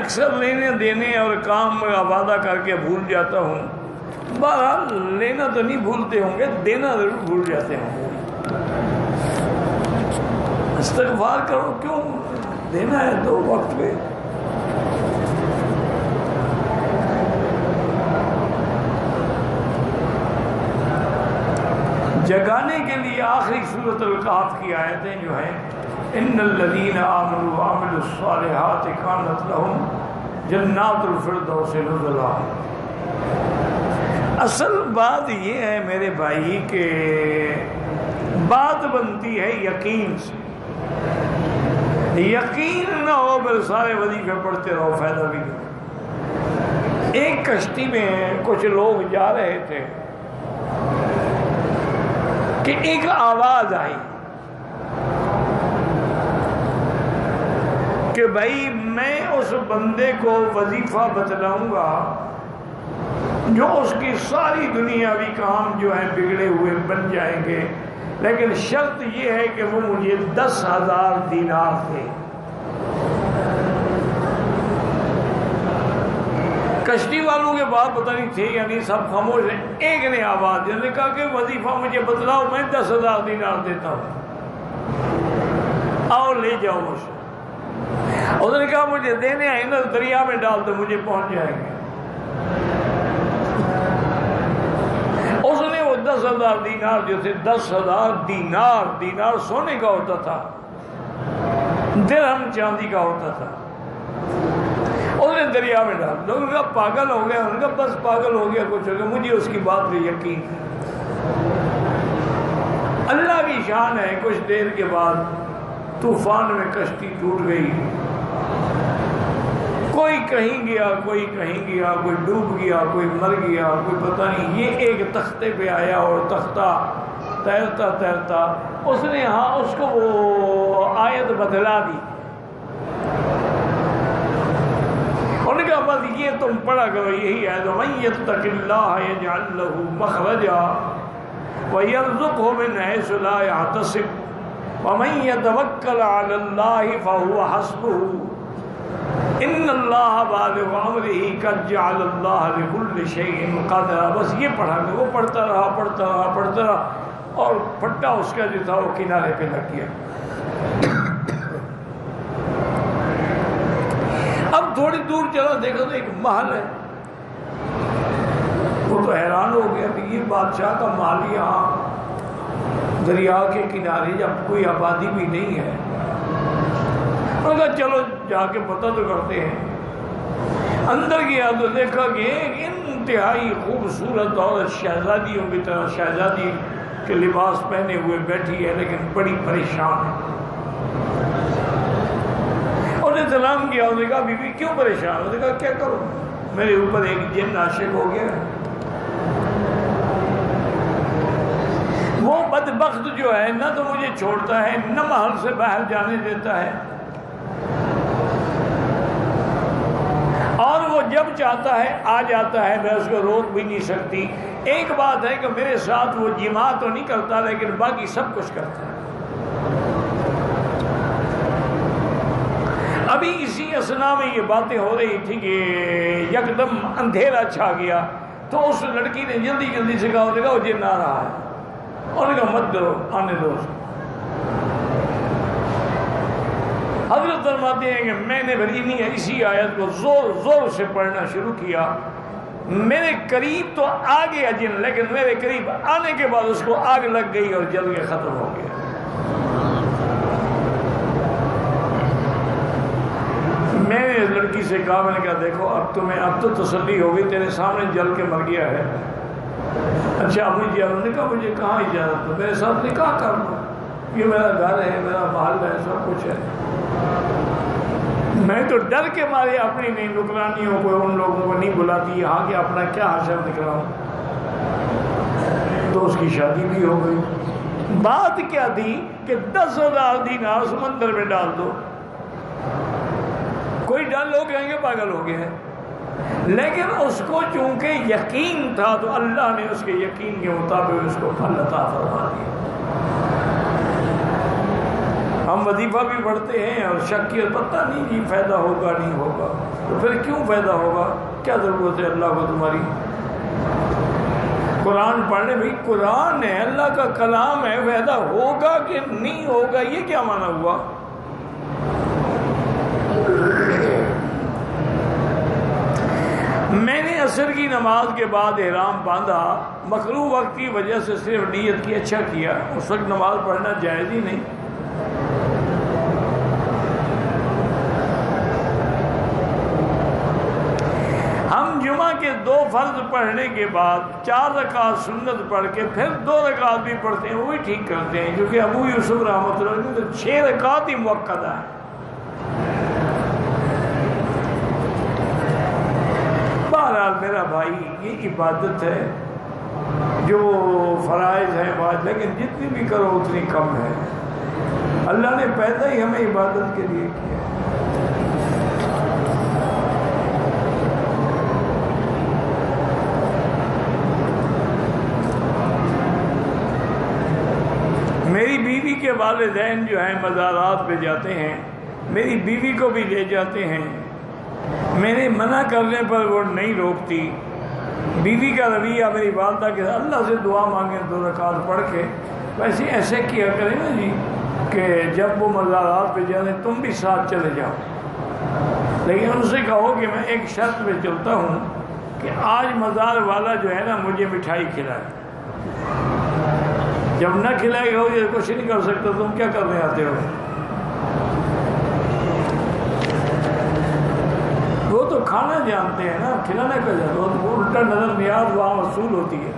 اکثر لینے دینے اور کام کا وعدہ کر کے بھول جاتا ہوں. بہرحال لینا تو نہیں بھولتے ہوں گے، دینا ضرور بھول جاتے ہوں گے. استغفار کرو، کیوں دینا ہے دو وقت پہ. جگانے کے لیے آخری سورۃ الکہف کی آیتیں جو ہیں، ان الذین آمنوا وعملوا الصالحات کانت لہم جنات الفردوس نزلا. اصل بات یہ ہے میرے بھائی کہ بات بنتی ہے یقین سے. یقین نہ ہو پھر سارے وظیفے پڑھتے رہو، فائدہ بھی نہیں. ایک کشتی میں کچھ لوگ جا رہے تھے کہ ایک آواز آئی کہ بھائی میں اس بندے کو وظیفہ بتلاؤں گا جو اس کی ساری دنیاوی کام جو ہیں بگڑے ہوئے بن جائیں گے، لیکن شرط یہ ہے کہ وہ مجھے 10,000 دینار دے. کشتی والوں کے بات پتہ نہیں تھے یعنی سب خاموش ہیں. ایک نے آواز دی، نے کہا کہ وظیفہ مجھے بتلاؤ، میں 10,000 دینار دیتا ہوں، آؤ لے جاؤ مجھ سے. اس نے کہا مجھے دینے آئے نا دریا میں ڈال دو، مجھے پہنچ جائیں گے. اس نے وہ 10,000 دینار جو تھے، 10,000 دینار سونے کا ہوتا تھا، درہم چاندی کا ہوتا تھا، اس نے دریا میں ڈال. لوگوں نے کہا پاگل ہو گیا. انہوں نے کہا بس پاگل ہو گیا کچھ ہو گیا، مجھے اس کی بات پہ یقین ہے. اللہ کی شان ہے. کچھ دیر کے بعد طوفان میں کشتی ٹوٹ گئی. کوئی کہیں گیا، کوئی کہیں گیا، کوئی ڈوب گیا، کوئی مر گیا، کوئی پتہ نہیں. یہ ایک تختے پہ آیا اور تختہ تیرتا تیرتا اس نے اس کو وہ آیت بتلا دی. انہوں نے کہا بس یہ تم پڑھا کرو، یہی ہے وَمَن يَتَّقِ اللَّهَ يَجْعَلْ لَهُ مَخْرَجًا وَيَرْزُقْهُ مِنْ حَيْثُ لَا يَحْتَسِبُ وَمَن يَتَوَكَّلْ عَلَى اللَّهِ فَهُوَ حَسْبُهُ إِنَّ اللَّهَ بَالِغُ أَمْرِهِ قَدْ جَعَلَ اللَّهُ لِكُلِّ شَيْءٍ قَدْرًا. بس یہ پڑھا کہ وہ پڑھتا رہا اور پھٹا اس کا جو تھا وہ کنارے پہ لگ گیا. اب تھوڑی دور چلا، دیکھا تو ایک محل ہے. وہ تو حیران ہو گیا کہ یہ بادشاہ کا محل یہاں دریا کے کنارے، جب کوئی آبادی بھی نہیں ہے. انہوں نے کہا چلو جا کے پتہ تو کرتے ہیں. اندر گیا تو دیکھا کہ ایک انتہائی خوبصورت عورت شہزادیوں کی طرح شہزادی کے لباس پہنے ہوئے بیٹھی ہے، لیکن بڑی پریشان ہے. انہوں نے سلام کیا. انہوں نے کہا بی بی کیوں پریشان؟ انہوں نے کہا کیا کروں، میرے اوپر ایک جن عاشق ہو گیا. وہ بدبخت جو ہے نہ تو مجھے چھوڑتا ہے، نہ محل سے باہر جانے دیتا ہے، اور وہ جب چاہتا ہے آ جاتا ہے، میں اس کو روک بھی نہیں سکتی. ایک بات ہے کہ میرے ساتھ وہ جماع تو نہیں کرتا لیکن باقی سب کچھ کرتا ہے. ابھی اسی اثنا میں یہ باتیں ہو رہی تھی کہ یکدم اندھیرا چھا گیا. تو اس لڑکی نے جلدی جلدی سے کہا، وہ جن آ رہا ہے. اور نے کہا مت کرو، آنے دو. حضرت فرماتے ہیں کہ میں نے اسی آیت کو زور زور سے پڑھنا شروع کیا. میرے قریب تو آ گیا جن، لیکن میرے قریب آنے کے بعد اس کو آگ لگ گئی اور جل کے ختم ہو گیا. میں نے اس لڑکی سے کہا، میں نے کہا دیکھو اب تو تسلی ہو گئی، تیرے سامنے جل کے مر گیا ہے. اچھا اب مجھے، انہوں نے کہا مجھے کہاں اجازت ہے، میرے ساتھ نکاح کر لو، یہ میرا گھر ہے، میرا محل ہے، سب کچھ ہے. میں تو ڈر کے مارے اپنی نہیں نکرانیوں کو، ان لوگوں کو نہیں بلاتی، یہاں کے اپنا کیا حشر نکلاؤں. تو اس کی شادی بھی ہو گئی. بات کیا تھی کہ 10,000 دینار سمندر میں ڈال دو. کوئی ڈال لوگ کہیں گے پاگل ہو گئے ہیں، لیکن اس کو چونکہ یقین تھا تو اللہ نے اس کے یقین کے مطابق اس کو پھل عطا فرما دیا. ہم وظیفہ بھی پڑھتے ہیں اور شک کی پتہ نہیں جی فائدہ ہوگا نہیں ہوگا، تو پھر کیوں فائدہ ہوگا؟ کیا ضرورت ہے اللہ کو تمہاری؟ قرآن پڑھنے بھی قرآن ہے، اللہ کا کلام ہے، فائدہ ہوگا کہ نہیں ہوگا یہ کیا معنی ہوا؟ میں نے عصر کی نماز کے بعد احرام باندھا، مکروہ وقت کی وجہ سے صرف نیت کی، اچھا کیا، اس وقت نماز پڑھنا جائز ہی نہیں۔ ہم جمعہ کے 2 فرض پڑھنے کے بعد 4 رکعت سنت پڑھ کے پھر 2 رکعت بھی پڑھتے ہیں، وہی ٹھیک کرتے ہیں، کیونکہ ابو یوسف رحمۃ اللہ علیہ تو 6 رکعت ہی موقع ہے۔ بہرحال میرا بھائی یہ عبادت ہے، جو فرائض ہیں واجب، لیکن جتنی بھی کرو اتنی کم ہے۔ اللہ نے پیدا ہی ہمیں عبادت کے لیے کیا۔ میری بیوی کے والدین جو ہیں مزارات پہ جاتے ہیں، میری بیوی کو بھی لے جاتے ہیں، میرے منع کرنے پر وہ نہیں روکتی۔ بیوی کا رویہ میری والدہ کے ساتھ، اللہ سے دعا مانگیں 2 رکعت پڑھ کے، ویسے ایسے کیا کریں نا جی کہ جب وہ مزارات پہ جاتے تم بھی ساتھ چلے جاؤ، لیکن ان سے کہو کہ میں ایک شرط پہ چلتا ہوں کہ آج مزار والا جو ہے نا مجھے مٹھائی کھلائے، جب نہ کھلائے گا یہ کچھ نہیں کر سکتا، تم کیا کرنے آتے ہو؟ وہ تو کھانا جانتے ہیں نا، کھلانا کا جانتے، وہ الٹا نظر نیاز وہاں وصول ہوتی ہے۔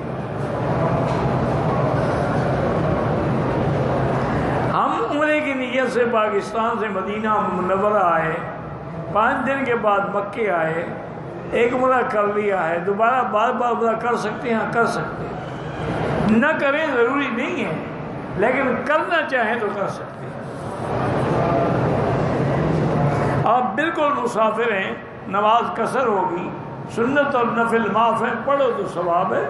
ہم عمرے کی نیت سے پاکستان سے مدینہ منورہ آئے، 5 دن کے بعد مکے آئے، ایک عمرہ کر لیا ہے، دوبارہ بار بار عمرہ کر سکتے ہیں؟ ہاں کر سکتے ہیں، نہ کریں ضروری نہیں ہے، لیکن کرنا چاہیں تو کر سکتے ہیں۔ آپ بالکل مسافر ہیں، نماز قصر ہوگی، سنت اور نفل معاف ہے، پڑھو تو ثواب ہے۔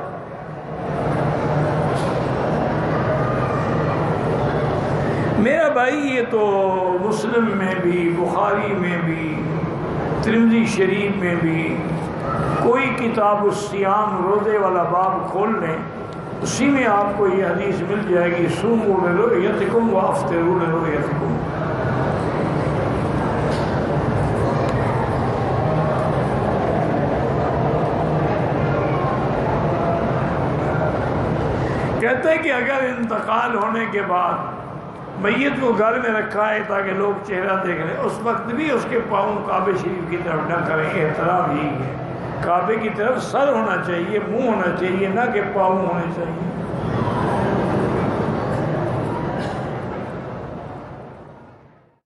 میرا بھائی یہ تو مسلم میں بھی، بخاری میں بھی، ترمذی شریف میں بھی کوئی کتاب الصیام روزے والا باب کھول لیں، اسی میں آپ کو یہ حدیث مل جائے گی، صوموا لرؤیتکم وافطروا لرؤیتکم۔ کہتے ہیں کہ اگر انتقال ہونے کے بعد میت کو گھر میں رکھا ہے تاکہ لوگ چہرہ دیکھ لیں، اس وقت بھی اس کے پاؤں کعبے شریف کی طرف نہ کریں، احترام یہی ہے، کعبے کی طرف سر ہونا چاہیے، منہ ہونا چاہیے، نہ کہ پاؤں ہونے چاہیے۔